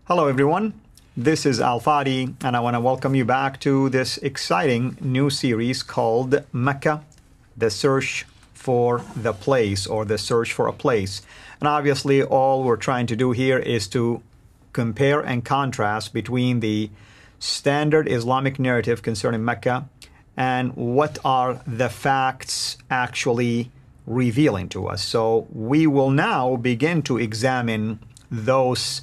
Hello, everyone. This is Al Fadi, and I want to welcome you back to this exciting new series called Mecca, the search for the place, or the search for a place. And obviously, all we're trying to do here is to compare and contrast between the standard Islamic narrative concerning Mecca and what are the facts actually revealing to us. So we will now begin to examine those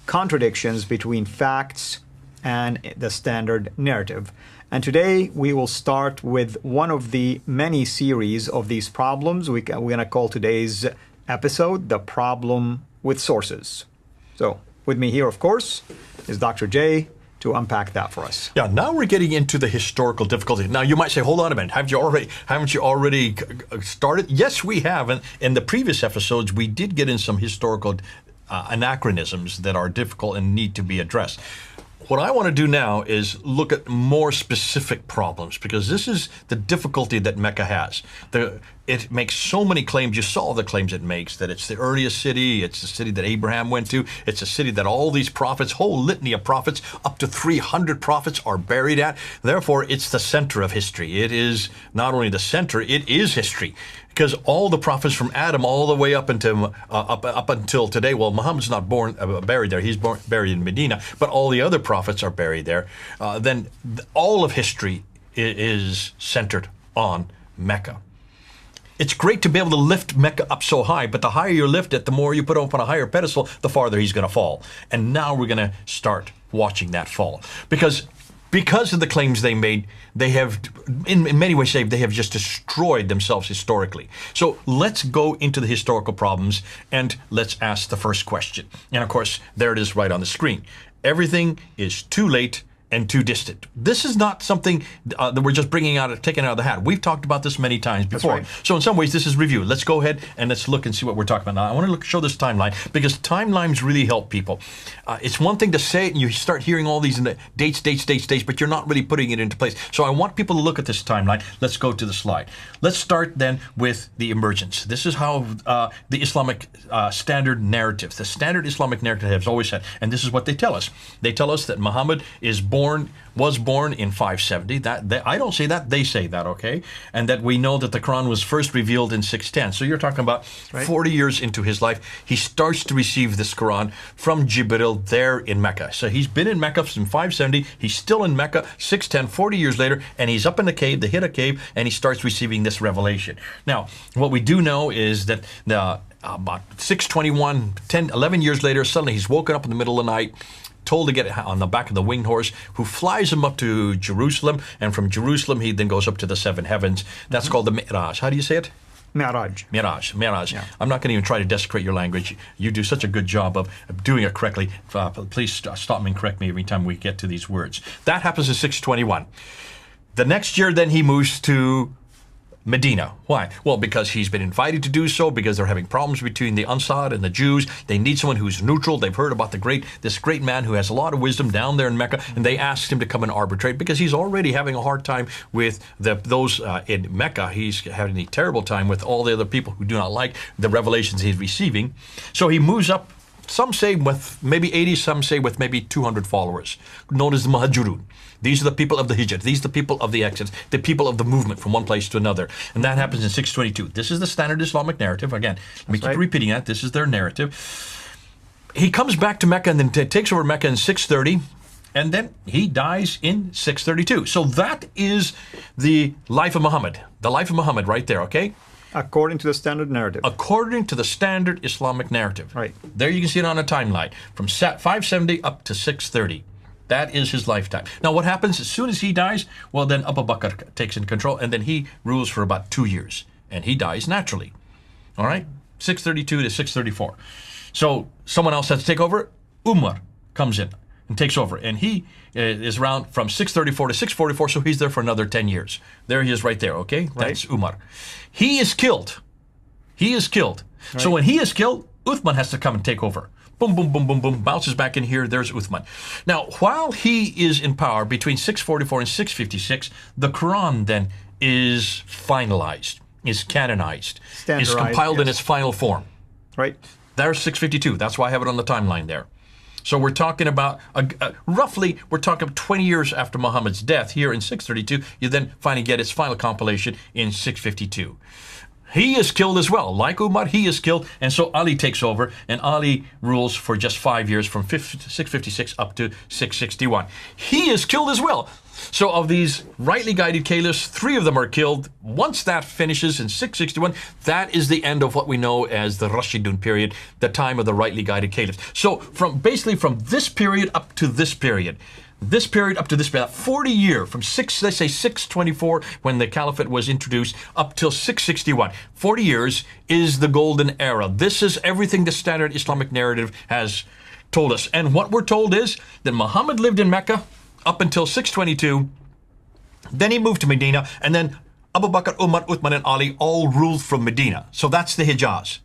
contradictions between facts and the standard narrative. And today we will start with one of the many series of these problems. We're going to call today's episode The Problem with Sources. So with me here, of course, is Dr. J to unpack that for us. Yeah, now we're getting into the historical difficulty. Now you might say, hold on a minute, haven't you already started? Yes, we have. And in the previous episodes, we did get in some historical anachronisms that are difficult and need to be addressed. What I want to do now is look at more specific problems, because this is the difficulty that Mecca has. It makes so many claims. You saw the claims it makes, that it's the earliest city, it's the city that Abraham went to, it's a city that all these prophets, whole litany of prophets, up to 300 prophets are buried at. Therefore, it's the center of history. It is not only the center, it is history. Because all the prophets from Adam all the way up until today, well, Muhammad's not buried there, he's buried in Medina, but all the other prophets are buried there. Then all of history is centered on Mecca. It's great to be able to lift Mecca up so high, but the higher you lift it, the more you put him up on a higher pedestal, the farther he's going to fall. And now we're going to start watching that fall. Because of the claims they made, they have, in many ways, they have just destroyed themselves historically. So let's go into the historical problems and let's ask the first question. And of course, there it is right on the screen. Everything is too late and too distant. This is not something that we're just taking out of the hat. We've talked about this many times before. Right. So in some ways, this is review. Let's go ahead and let's look and see what we're talking about now. I want to show this timeline because timelines really help people. It's one thing to say it and you start hearing all these dates, but you're not really putting it into place. So I want people to look at this timeline. Let's go to the slide. Let's start then with the emergence. This is how the Islamic standard narrative, the standard Islamic narrative has always said, and this is what they tell us. They tell us that Muhammad was born in 570. I don't say that, they say that, okay? And that we know that the Quran was first revealed in 610. So you're talking about 40 years into his life, he starts to receive this Quran from Jibril there in Mecca. So he's been in Mecca since 570, he's still in Mecca, 610, 40 years later, and he's up in the cave, the Hira cave, and he starts receiving this revelation. Now, what we do know is that about 621, 11 years later, suddenly he's woken up in the middle of the night, told to get on the back of the winged horse, who flies him up to Jerusalem, and from Jerusalem he then goes up to the seven heavens. That's called the Mi'raj. How do you say it? Mi'raj. Yeah. I'm not going to even try to desecrate your language. You do such a good job of doing it correctly. Please stop me and correct me every time we get to these words. That happens in 621. The next year then he moves to Medina. Why? Well, because he's been invited to do so, because they're having problems between the Ansar and the Jews. They need someone who's neutral. They've heard about this great man who has a lot of wisdom down there in Mecca, and they asked him to come and arbitrate because he's already having a hard time with those in Mecca. He's having a terrible time with all the other people who do not like the revelations he's receiving. So he moves up, some say with maybe 80, some say with maybe 200 followers, known as the Muhajirun. These are the people of the Hijrah. These are the people of the exodus, the people of the movement from one place to another. And that happens in 622. This is the standard Islamic narrative. Again, let me keep repeating that. This is their narrative. He comes back to Mecca and then takes over Mecca in 630. And then he dies in 632. So that is the life of Muhammad. The life of Muhammad right there, okay? According to the standard narrative. According to the standard Islamic narrative. Right. There you can see it on a timeline. From 570 up to 630. That is his lifetime. Now what happens as soon as he dies? Well, then Abu Bakr takes in control, and then he rules for about 2 years. And he dies naturally. All right? 632 to 634. So someone else has to take over. Umar comes in and takes over. And he is around from 634 to 644, so he's there for another 10 years. There he is right there, okay? Right. That's Umar. He is killed. Right. So when he is killed, Uthman has to come and take over. Boom, boom, boom, boom, boom, bounces back in here, there's Uthman. Now, while he is in power between 644 and 656, the Quran then is finalized, is canonized, is compiled in its final form. Right. There's 652, that's why I have it on the timeline there. So we're talking about, roughly, we're talking 20 years after Muhammad's death here in 632. You then finally get its final compilation in 652. He is killed as well. Like Umar, he is killed. And so Ali takes over, and Ali rules for just 5 years from 656 up to 661. He is killed as well. So of these rightly guided caliphs, 3 of them are killed. Once that finishes in 661, that is the end of what we know as the Rashidun period, the time of the rightly guided caliphs. So basically from this period up to this period, up to this period, 40 year, from let's say 624, when the caliphate was introduced, up till 661. 40 years is the golden era. This is everything the standard Islamic narrative has told us. And what we're told is that Muhammad lived in Mecca up until 622. Then he moved to Medina, and then Abu Bakr, Umar, Uthman, and Ali all ruled from Medina. So that's the Hijaz.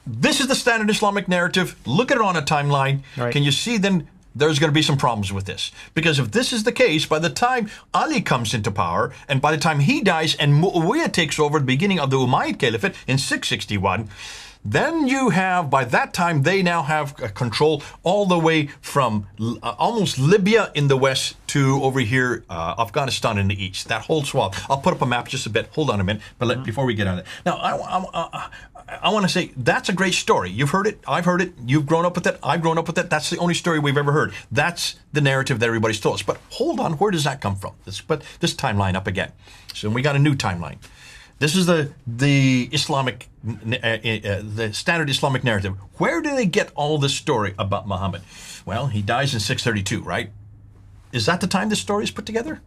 This is the standard Islamic narrative. Look at it on a timeline. Right. Can you see then there's going to be some problems with this? Because if this is the case, by the time Ali comes into power, and by the time he dies and Muawiyah takes over the beginning of the Umayyad Caliphate in 661, then you have, by that time, they now have control all the way from almost Libya in the west to over here, Afghanistan in the east. That whole swath. I'll put up a map just a bit. Hold on a minute, but before we get on it. Now, I want to say, that's a great story. You've heard it. I've heard it. You've grown up with it. I've grown up with it. That's the only story we've ever heard. That's the narrative that everybody's told us. But hold on, where does that come from? Let's put this timeline up again. So we got a new timeline. This is the Islamic, the standard Islamic narrative. Where do they get all this story about Muhammad? Well, he dies in 632, right? Is that the time this story is put together?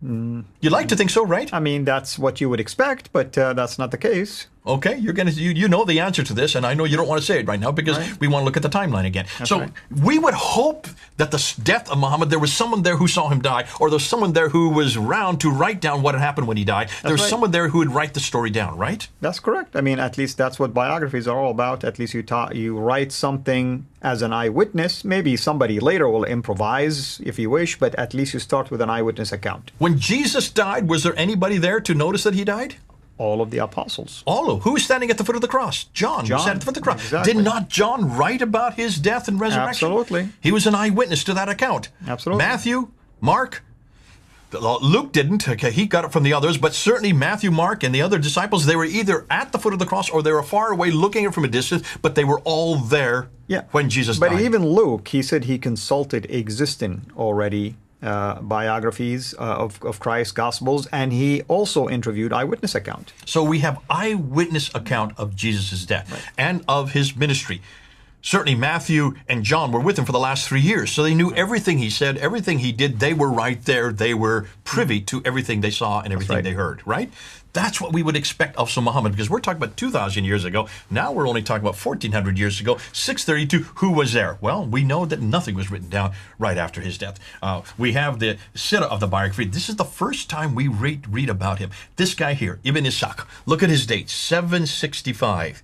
You'd like to think so, right? I mean, that's what you would expect, but that's not the case. Okay, you know the answer to this, and I know you don't want to say it right now because we want to look at the timeline again. That's so right. we would hope that the death of Muhammad, there was someone there who saw him die, or there's someone there who was around to write down what had happened when he died. There's right. someone there who would write the story down, right? That's correct. I mean, at least that's what biographies are all about. At least you write something as an eyewitness. Maybe somebody later will improvise if you wish, but at least you start with an eyewitness account. When Jesus died, was there anybody there to notice that he died? All of the apostles. All of who was standing at the foot of the cross? John was standing at the foot of the cross. Exactly. Did not John write about his death and resurrection? Absolutely. He was an eyewitness to that account. Absolutely. Matthew, Mark, Luke didn't. Okay, he got it from the others, but certainly Matthew, Mark, and the other disciples, they were either at the foot of the cross or they were far away looking at it from a distance, but they were all there when Jesus died. But even Luke, he said he consulted existing already biographies of Christ's Gospels, and he also interviewed eyewitness account. So we have eyewitness account of Jesus' death and of his ministry. Certainly Matthew and John were with him for the last 3 years, so they knew everything he said, everything he did. They were right there. They were privy to everything they saw and everything they heard, right? That's what we would expect of Muhammad, because we're talking about 2,000 years ago. Now we're only talking about 1,400 years ago, 632. Who was there? Well, we know that nothing was written down right after his death. We have the Sirah of the biography. This is the first time we read about him. This guy here, Ibn Ishaq. Look at his date, 765.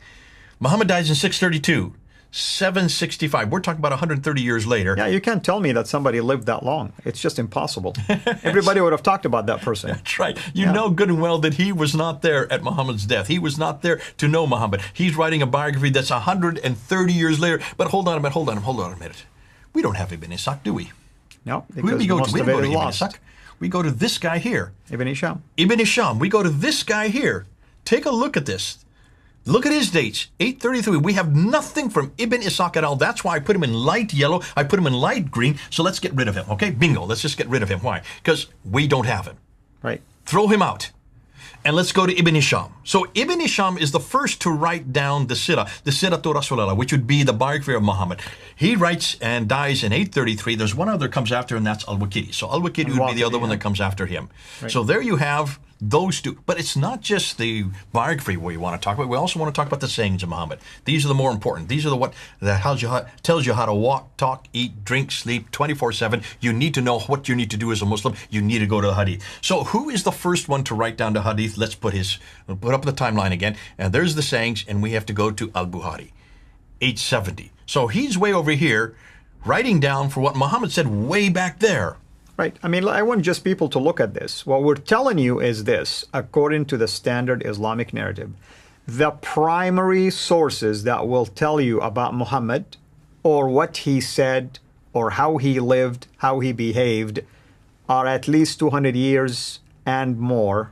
Muhammad dies in 632. 765. We're talking about 130 years later. Yeah, you can't tell me that somebody lived that long. It's just impossible. Everybody would have talked about that person. That's right. You know good and well that he was not there at Muhammad's death. He was not there to know Muhammad. He's writing a biography that's 130 years later. But hold on a minute. We don't have Ibn Ishaq, do we? No, We because don't most go of to it is Ibn lost. Ishaq. We go to this guy here. Ibn Hisham. Ibn Hisham. We go to this guy here. Take a look at this. Look at his dates, 833. We have nothing from Ibn Ishaq at all. That's why I put him in light yellow. I put him in light green. So let's get rid of him, okay? Bingo. Let's just get rid of him. Why? Because we don't have him. Right. Throw him out. And let's go to Ibn Hisham. So Ibn Hisham is the first to write down the Sirah to Rasulullah, which would be the biography of Muhammad. He writes and dies in 833. There's one other comes after, and that's Al-Waqidi. So Al-Waqidi would be the other one that comes after him. Right. So there you have those two. But it's not just the biography we want to talk about. We also want to talk about the sayings of Muhammad. These are the more important. These are the what that tells you how to walk, talk, eat, drink, sleep 24/7. You need to know what you need to do as a Muslim. You need to go to the Hadith. So who is the first one to write down the Hadith? Let's put up the timeline again. And there's the sayings, and we have to go to Al-Bukhari, 870. So he's way over here writing down for what Muhammad said way back there. Right. I mean, I want just people to look at this. What we're telling you is this, according to the standard Islamic narrative. The primary sources that will tell you about Muhammad or what he said, or how he lived, how he behaved, are at least 200 years and more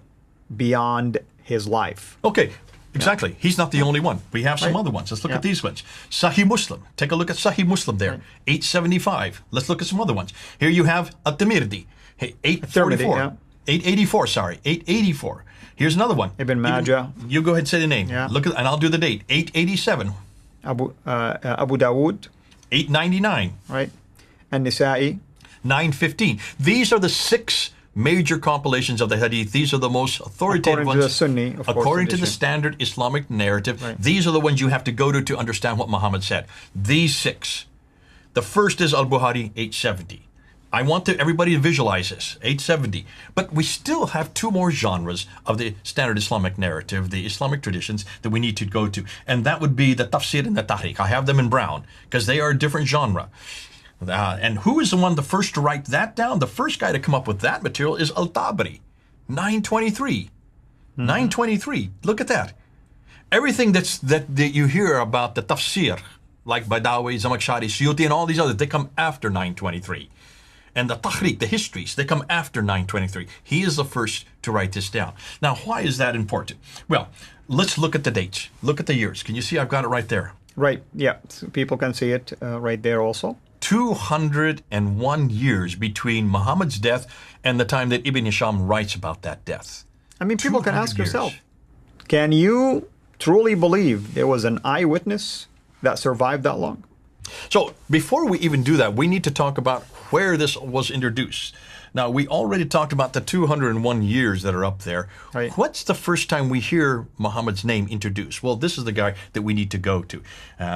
beyond his life. Okay, exactly. He's not the only one. We have some other ones. Let's look at these ones. Sahih Muslim. Take a look at Sahih Muslim there. 875. Let's look at some other ones. Here you have At-Tirmidhi. 844. 884, sorry. 884. Here's another one. Ibn Majah. You go ahead and say the name. Look at, and I'll do the date. 887. Abu Dawood. 899. Right. And Nisa'i. 915. These are the 6 major compilations of the hadith. These are the most authoritative according ones. To the Sunni, of according course, to the standard Islamic narrative. Right. These are the ones you have to go to understand what Muhammad said. These 6. The first is Al-Bukhari, 870. I want everybody to visualize this, 870. But we still have 2 more genres of the standard Islamic narrative, the Islamic traditions that we need to go to. And that would be the tafsir and the tahriq. I have them in brown because they are a different genre. And who is the first to write that down? The first guy to come up with that material is Al-Tabari, 923. 923. Look at that. Everything that you hear about the tafsir, like Badawi, Zamakhshari, Suyuti, and all these others, they come after 923. And the tahriq, the histories, they come after 923. He is the first to write this down. Now, why is that important? Well, let's look at the dates. Look at the years. Can you see I've got it right there? Right, yeah. So people can see it right there also. 201 years between Muhammad's death and the time that Ibn Hisham writes about that death. I mean, people can ask years. yourself, can you truly believe there was an eyewitness that survived that long? So before we even do that, we need to talk about where this was introduced. Now, we already talked about the 201 years that are up there. Right. What's the first time we hear Muhammad's name introduced? Well, this is the guy that we need to go to.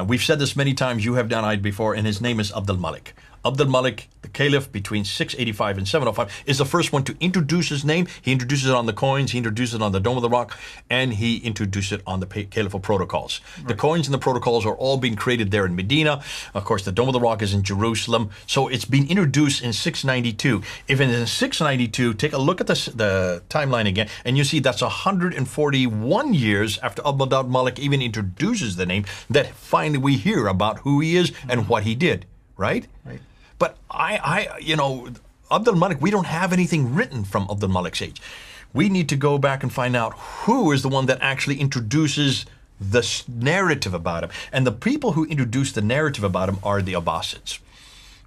We've said this many times. You have done it before, and his name is Abdul Malik. Abdul Malik, the caliph between 685 and 705, is the first one to introduce his name. He introduces it on the coins, he introduces it on the Dome of the Rock, and he introduced it on the caliphal protocols. Right. The coins and the protocols are all being created there in Medina. Of course, the Dome of the Rock is in Jerusalem. So it's been introduced in 692. If in 692, take a look at the timeline again, and you see that's 141 years after Abdul Malik even introduces the name that finally we hear about who he is and what he did, right? Right. But Abdul Malik, we don't have anything written from Abdul Malik's age. We need to go back and find out who is the one that actually introduces the narrative about him. And the people who introduce the narrative about him are the Abbasids.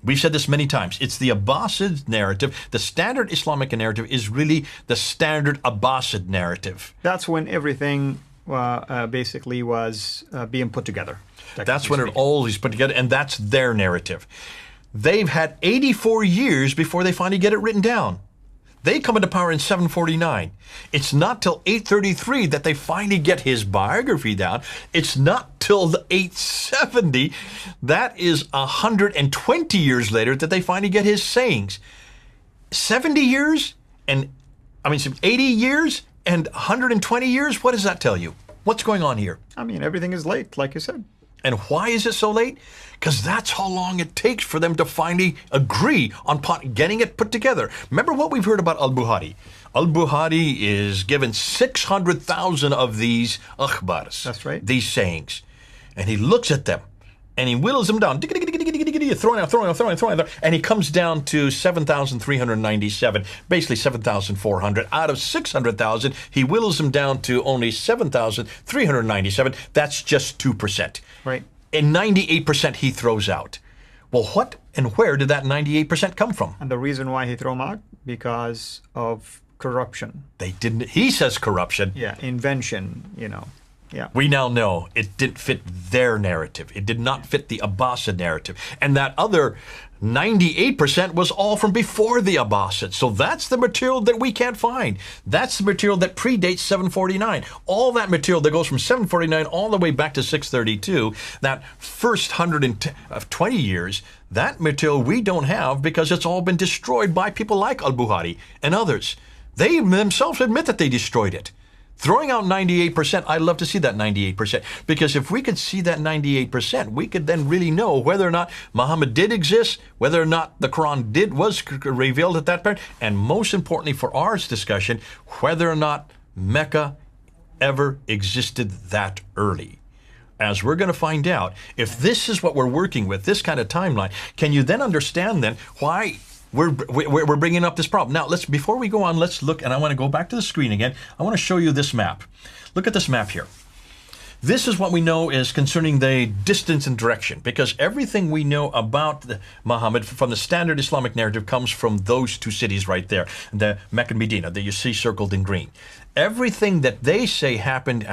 We've said this many times. It's the Abbasid narrative. The standard Islamic narrative is really the standard Abbasid narrative. That's when everything basically was being put together. That's when it all is put together, and that's their narrative. They've had 84 years before they finally get it written down. They come into power in 749. It's not till 833 that they finally get his biography down. It's not till the 870, that is 120 years later, that they finally get his sayings. 70 years and, 80 years and 120 years? What does that tell you? What's going on here? I mean, everything is late, like you said. And why is it so late? Because that's how long it takes for them to finally agree on getting it put together. Remember what we've heard about Al-Bukhari. Al-Bukhari is given 600,000 of these akhbars. That's right. These sayings. And he looks at them and he whittles them down. Throwing out. And he comes down to 7,397, basically 7,400. Out of 600,000, he whittles them down to only 7,397. That's just 2%. Right. And 98% he throws out. Well, what and where did that 98% come from? And the reason why he threw them out? Because of corruption. They didn't. He says corruption. Yeah, invention, Yeah. We now know it didn't fit their narrative. It did not fit the Abbasid narrative. And that other 98% was all from before the Abbasids. So that's the material that we can't find. That's the material that predates 749. All that material that goes from 749 all the way back to 632, that first 120 years, that material we don't have because it's all been destroyed by people like Al-Bukhari and others. They themselves admit that they destroyed it. Throwing out 98%, I'd love to see that 98%, because if we could see that 98%, we could then really know whether or not Muhammad did exist, whether or not the Quran was revealed at that point, and most importantly for our discussion, whether or not Mecca ever existed that early. as we're going to find out, if this is what we're working with, this kind of timeline, can you then understand then why we're bringing up this problem? Now, before we go on, let's look, and I want to go back to the screen again. I want to show you this map. Look at this map here. This is what we know is concerning the distance and direction, because everything we know about Muhammad from the standard Islamic narrative comes from those two cities right there, the Mecca and Medina that you see circled in green. Everything that they say happened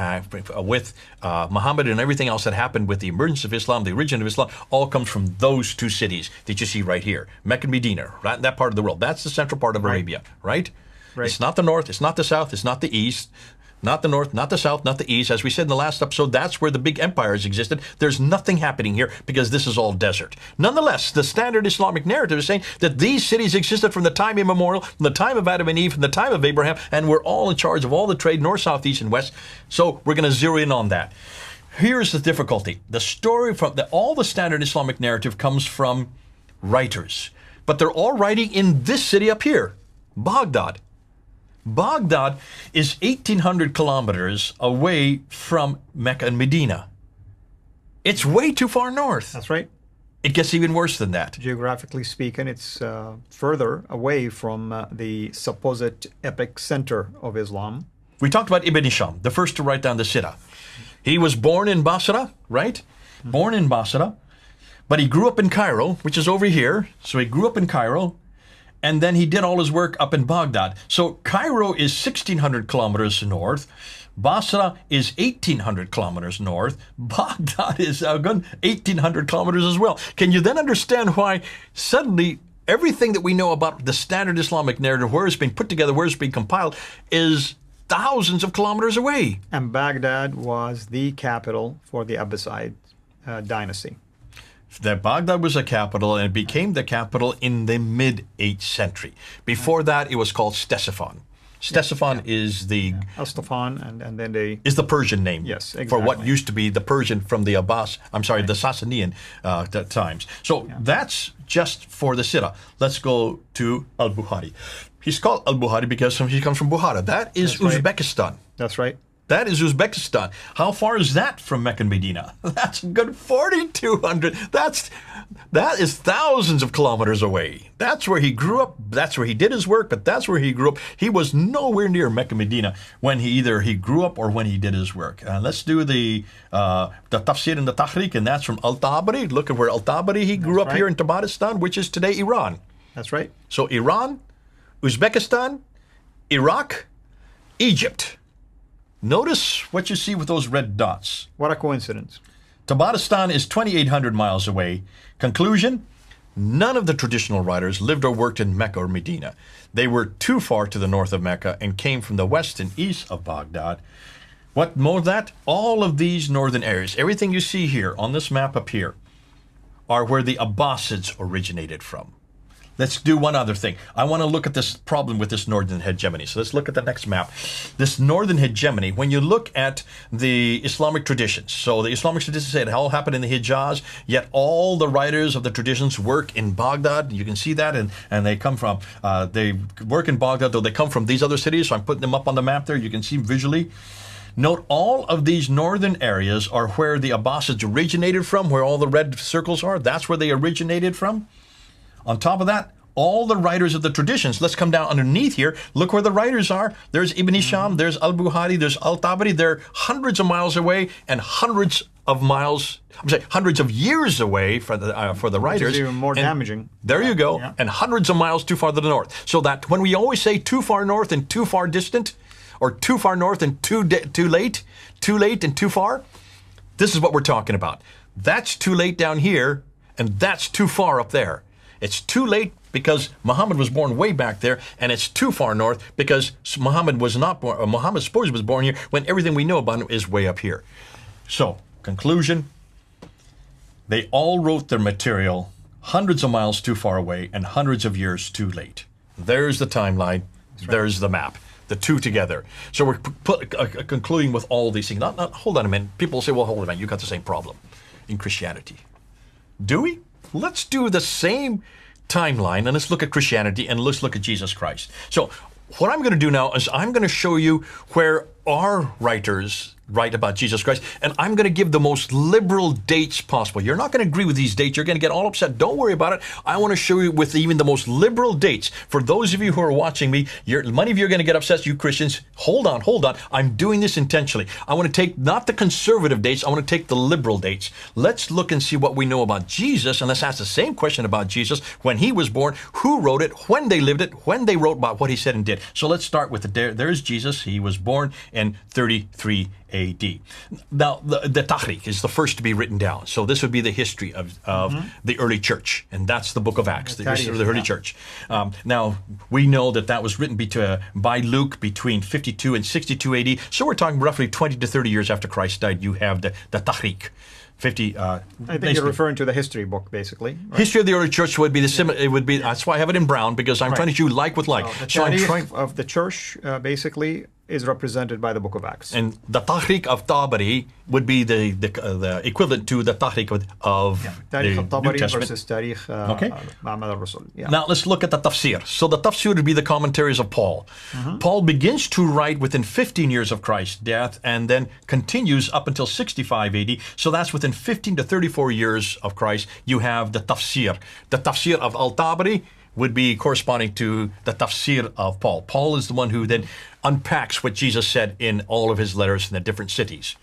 with Muhammad and everything else that happened with the emergence of Islam, the origin of Islam, all comes from those two cities that you see right here, Mecca and Medina, right? That part of the world. That's the central part of Arabia, right? It's not the north, it's not the south, it's not the east. Not the north, not the south, not the east. As we said in the last episode, that's where the big empires existed. There's nothing happening here because this is all desert. Nonetheless, the standard Islamic narrative is saying that these cities existed from the time immemorial, from the time of Adam and Eve, from the time of Abraham, and we're all in charge of all the trade, north, south, east, and west. So we're going to zero in on that. Here's the difficulty. The story from all the standard Islamic narrative comes from writers, but they're all writing in this city up here, Baghdad. Baghdad is 1,800 kilometers away from Mecca and Medina. It's way too far north. That's right. It gets even worse than that. Geographically speaking, it's further away from the supposed epic center of Islam. We talked about Ibn Hisham, the first to write down the Sirah. He was born in Basra, right? Born in Basra, but he grew up in Cairo, which is over here. So he grew up in Cairo. And then he did all his work up in Baghdad. So Cairo is 1,600 kilometers north. Basra is 1,800 kilometers north. Baghdad is 1,800 kilometers as well. Can you then understand why suddenly everything that we know about the standard Islamic narrative, where it's being put together, where it's being compiled, is thousands of kilometers away? And Baghdad was the capital for the Abbasid dynasty. That Baghdad was a capital, and it became the capital in the mid-8th century. Before that, it was called Ctesiphon. Ctesiphon is the... Al-Stafan, and then they... is the Persian name. Yes, exactly. For what used to be the Persian from the the Sassanian times. So that's just for the Sirah. Let's go to Al-Bukhari. He's called Al-Bukhari because he comes from Bukhara. That is Uzbekistan. That's right. That is Uzbekistan. How far is that from Mecca and Medina? That's a good 4,200. That is thousands of kilometers away. That's where he grew up. That's where he did his work, but that's where he grew up. He was nowhere near Mecca and Medina when he grew up or when he did his work. Let's do the tafsir and the tahriq, and that's from Al-Tabari. Look at where Al-Tabari, he grew up here in Tabaristan, which is today Iran. That's right. So Iran, Uzbekistan, Iraq, Egypt. Notice what you see with those red dots. What a coincidence. Tabaristan is 2,800 miles away. Conclusion, none of the traditional writers lived or worked in Mecca or Medina. They were too far to the north of Mecca and came from the west and east of Baghdad. What more than that? All of these northern areas, everything you see here on this map up here, are where the Abbasids originated from. Let's do one other thing. I want to look at this problem with this northern hegemony. So let's look at the next map. This northern hegemony, when you look at the Islamic traditions, so the Islamic traditions say it all happened in the Hijaz, yet all the writers of the traditions work in Baghdad. You can see that, and they come from, they work in Baghdad, though they come from these other cities, so I'm putting them up on the map there. You can see them visually. Note all of these northern areas are where the Abbasids originated from, where all the red circles are. That's where they originated from. On top of that, all the writers of the traditions, let's come down underneath here. Look where the writers are. There's Ibn Hisham, there's Al-Bukhari, there's Al-Tabari. They're hundreds of miles away and hundreds of years away for the writers. Which is even more damaging. There you go. Yeah. And hundreds of miles too far to the north. So that when we always say too far north and too far distant, or too far north and too late and too far, this is what we're talking about. That's too late down here, and that's too far up there. It's too late because Muhammad was born way back there, and it's too far north because Muhammad was not born, or Muhammad supposedly was born here when everything we know about him is way up here. So, conclusion, they all wrote their material hundreds of miles too far away and hundreds of years too late. There's the timeline. There's the map. The two together. So we're concluding with all these things. Hold on a minute. People say, well, hold on a minute. You got the same problem in Christianity. Do we? Let's do the same timeline, and let's look at Christianity, and let's look at Jesus Christ. So what I'm going to do now is I'm going to show you where our writers write about Jesus Christ, and I'm going to give the most liberal dates possible. You're not going to agree with these dates. You're going to get all upset. Don't worry about it. I want to show you with even the most liberal dates. For those of you who are watching me, many of you are going to get upset, you Christians. Hold on. I'm doing this intentionally. I want to take not the conservative dates. I want to take the liberal dates. Let's look and see what we know about Jesus, and let's ask the same question about Jesus. When he was born, who wrote it, when they lived it, when they wrote about what he said and did. So let's start with there's Jesus. He was born in 33 AD. Now, the Tahrik is the first to be written down. So this would be the history of the early church. And that's the book of Acts, the history of the early church. Now, we know that was written by Luke between 52 and 62 AD. So we're talking roughly 20 to 30 years after Christ died. You have the Tahrik. I think you're referring to the history book, basically. Right? History of the early church would be the similar. It would be. That's why I have it in brown, because I'm trying to do like with like. So the Tahrik of the church, basically, is represented by the book of Acts. And the Tahrik of Tabari would be the equivalent to the Tahrik of the New Testament. Versus Tarikh Ma'amad al-Rasul. Now let's look at the Tafsir. So the Tafsir would be the commentaries of Paul. Paul begins to write within 15 years of Christ's death and then continues up until 65 AD. So that's within 15 to 34 years of Christ. You have the Tafsir. The Tafsir of Al-Tabari would be corresponding to the Tafsir of Paul. Paul is the one who then unpacks what Jesus said in all of his letters in the different cities.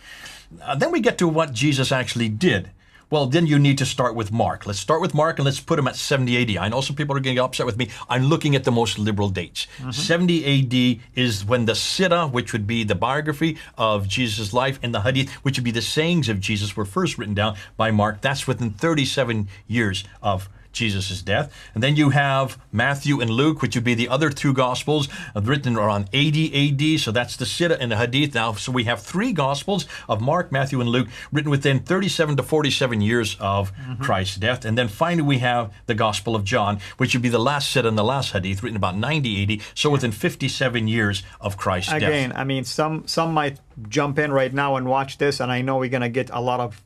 Then we get to what Jesus actually did. Well, then you need to start with Mark. Let's start with Mark and let's put him at 70 AD. I know some people are going to get upset with me. I'm looking at the most liberal dates. 70 AD is when the Sirah, which would be the biography of Jesus' life, and the Hadith, which would be the sayings of Jesus, were first written down by Mark. That's within 37 years of Jesus' death. And then you have Matthew and Luke, which would be the other two Gospels, written around 80 AD. So that's the Sirah and the Hadith now. So we have three Gospels of Mark, Matthew, and Luke, written within 37 to 47 years of Christ's death. And then finally we have the Gospel of John, which would be the last Sirah and the last Hadith, written about 90 AD. So within 57 years of Christ's death. Again, I mean, some might jump in right now and watch this, and I know we're going to get a lot of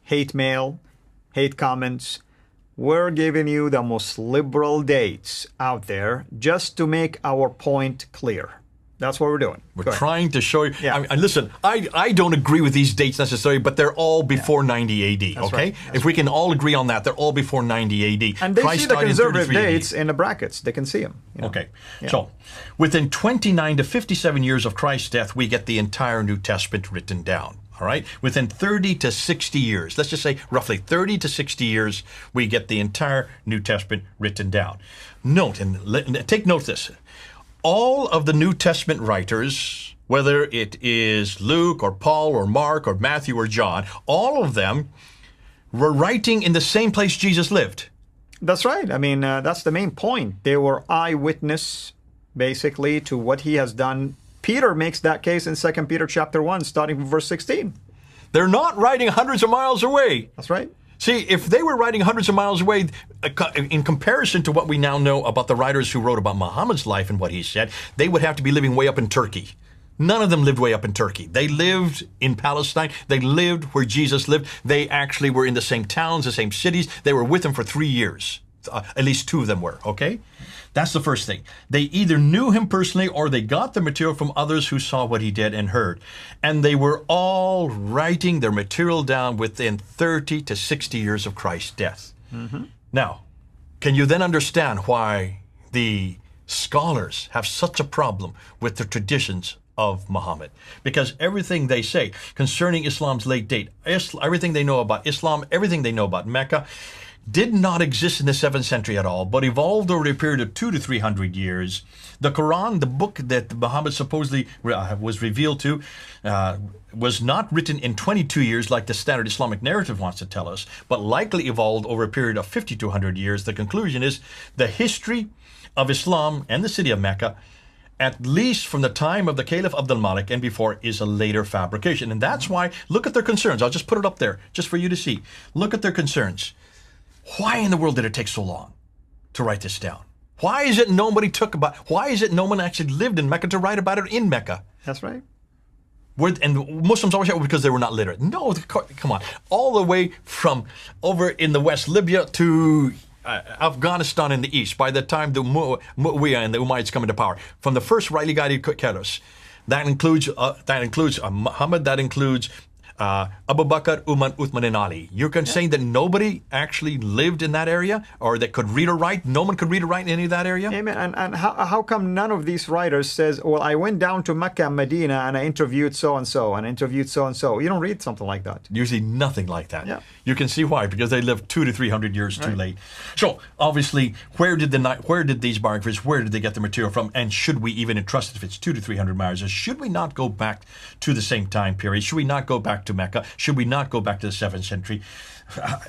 hate mail, hate comments. We're giving you the most liberal dates out there just to make our point clear. That's what we're doing. We're trying to show you. Yeah. Listen, I don't agree with these dates necessarily, but they're all before 90 AD, That's okay? right. If we can all agree on that, they're all before 90 AD. And they Christ see the died in conservative 33 AD. dates in the brackets. They can see them. Okay. So within 29 to 57 years of Christ's death, we get the entire New Testament written down. All right, within 30 to 60 years, let's just say roughly 30 to 60 years, we get the entire New Testament written down. Note, and take note of this, all of the New Testament writers, whether it is Luke or Paul or Mark or Matthew or John, all of them were writing in the same place Jesus lived. That's right. I mean, that's the main point. They were eyewitness, basically, to what he has done. Peter makes that case in 2 Peter chapter 1, starting from verse 16. They're not writing hundreds of miles away. That's right. See, if they were writing hundreds of miles away, in comparison to what we now know about the writers who wrote about Muhammad's life and what he said, they would have to be living way up in Turkey. None of them lived way up in Turkey. They lived in Palestine. They lived where Jesus lived. They actually were in the same towns, the same cities. They were with him for 3 years. At least two of them were, okay? That's the first thing. They either knew him personally or they got the material from others who saw what he did and heard. And they were all writing their material down within 30 to 60 years of Christ's death. Now, can you then understand why the scholars have such a problem with the traditions of Muhammad? Because everything they say concerning Islam's late date, everything they know about Islam, everything they know about Mecca, did not exist in the 7th century at all, but evolved over a period of 200 to 300 years. The Quran, the book that Muhammad supposedly was revealed to, was not written in 22 years like the standard Islamic narrative wants to tell us, but likely evolved over a period of 50 to 100 years. The conclusion is the history of Islam and the city of Mecca, at least from the time of the Caliph Abdul Malik and before, is a later fabrication. And that's why, look at their concerns. I'll just put it up there just for you to see. Look at their concerns. Why in the world did it take so long to write this down? Why is it no one actually lived in Mecca to write about it in Mecca? That's right. And Muslims always say, because they were not literate. No, come on. All the way from over in the West, Libya, to Afghanistan in the East, by the time the Muawiyah and the Umayyads come into power, from the first rightly guided caliphs, That includes Muhammad. That includes Abu Bakr, Umar, Uthman, and Ali. You're saying that nobody actually lived in that area, or that could read or write? No one could read or write in any of that area? Amen. And how come none of these writers says, well, I went down to Mecca and Medina and I interviewed so-and-so and interviewed so-and-so? You don't read something like that. Usually nothing like that. Yeah. You can see why, because they lived 200 to 300 years too late. So obviously, where did these biographers, where did they get the material from? And should we even entrust it if it's 200 to 300 miles? Should we not go back to the same time period? Should we not go back to Mecca? Should we not go back to the 7th century?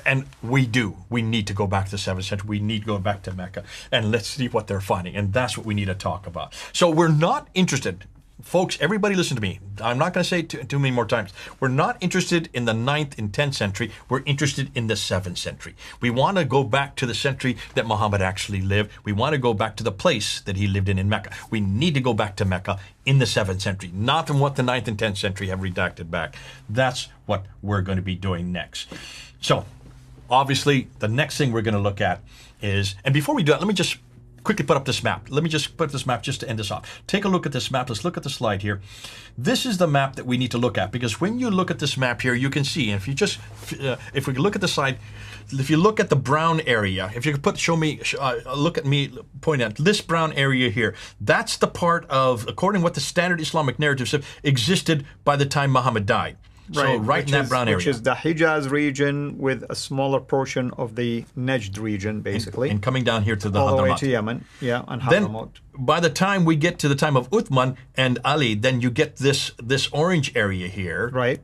And we do. We need to go back to the 7th century. We need to go back to Mecca. And let's see what they're finding. And that's what we need to talk about. So we're not interested. Folks, everybody listen to me. I'm not going to say it too many more times. We're not interested in the 9th and 10th century. We're interested in the 7th century. We want to go back to the century that Muhammad actually lived. We want to go back to the place that he lived in Mecca. We need to go back to Mecca in the 7th century, not in what the 9th and 10th century have redacted back. That's what we're going to be doing next. So, obviously, the next thing we're going to look at is, and before we do that, let me just quickly put up this map. Let me just put this map just to end this off. Take a look at this map. Let's look at the slide here. This is the map that we need to look at, because when you look at this map here, you can see, if you just, if we look at the slide, if you look at the brown area, if you could look at me, point at this brown area here, that's the part of, according to what the standard Islamic narratives have, existed by the time Muhammad died. So right in that brown area. Which is the Hijaz region with a smaller portion of the Najd region, basically. And coming down here to the all the way Hadramaut. to Yemen, yeah, and Then, Hadramaut. by the time we get to the time of Uthman and Ali, then you get this orange area here. Right.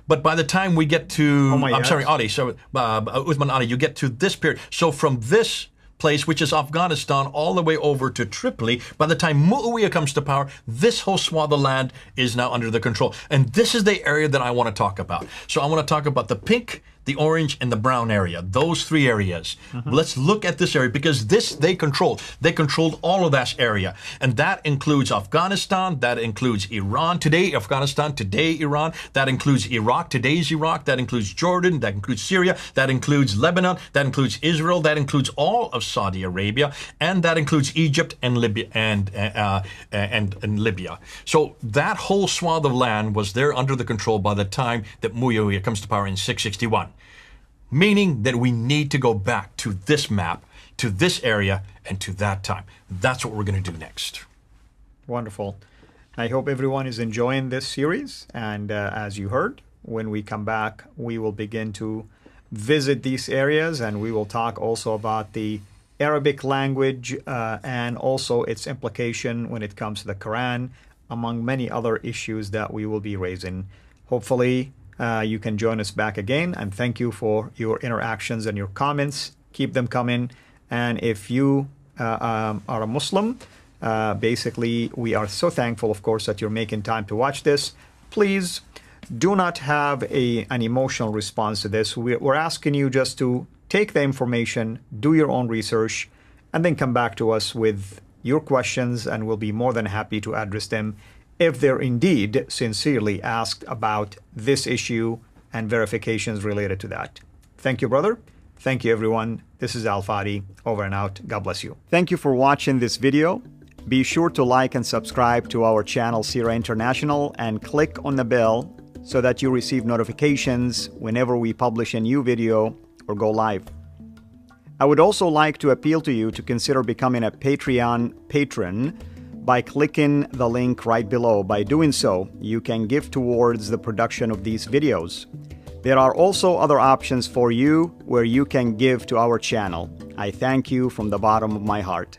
But by the time we get to, Umayyads. Ali, so Uthman Ali, you get to this period. So from this place, which is Afghanistan, all the way over to Tripoli, by the time Muawiyah comes to power, this whole swath of land is now under the control. And this is the area that I want to talk about. So I want to talk about the pink, the orange, and the brown area. Those three areas. Let's look at this area, because this they controlled. They controlled all of that area. And that includes Afghanistan, that includes Iran, today Afghanistan, today Iran, that includes Iraq, today's Iraq, that includes Jordan, that includes Syria, that includes Lebanon, that includes Israel, that includes all of Saudi Arabia, and that includes Egypt and Libya and Libya. So that whole swath of land was there under the control by the time that Muawiyah comes to power in 661. Meaning that we need to go back to this map, to this area, and to that time. That's what we're going to do next. Wonderful. I hope everyone is enjoying this series. And as you heard, when we come back, we will begin to visit these areas, and we will talk also about the Arabic language and also its implication when it comes to the Quran, among many other issues that we will be raising. Hopefully, you can join us back again, and thank you for your interactions and your comments. Keep them coming. And if you are a Muslim, basically, we are so thankful, of course, that you're making time to watch this. Please do not have an emotional response to this. We're asking you just to take the information, do your own research, and then come back to us with your questions, and we'll be more than happy to address them if they're indeed sincerely asked about this issue and verifications related to that. Thank you, brother. Thank you, everyone. This is Al Fadi. Over and out. God bless you. Thank you for watching this video. Be sure to like and subscribe to our channel, Sira International, and click on the bell so that you receive notifications whenever we publish a new video or go live. I would also like to appeal to you to consider becoming a Patreon patron by clicking the link right below. By doing so, you can give towards the production of these videos. There are also other options for you where you can give to our channel. I thank you from the bottom of my heart.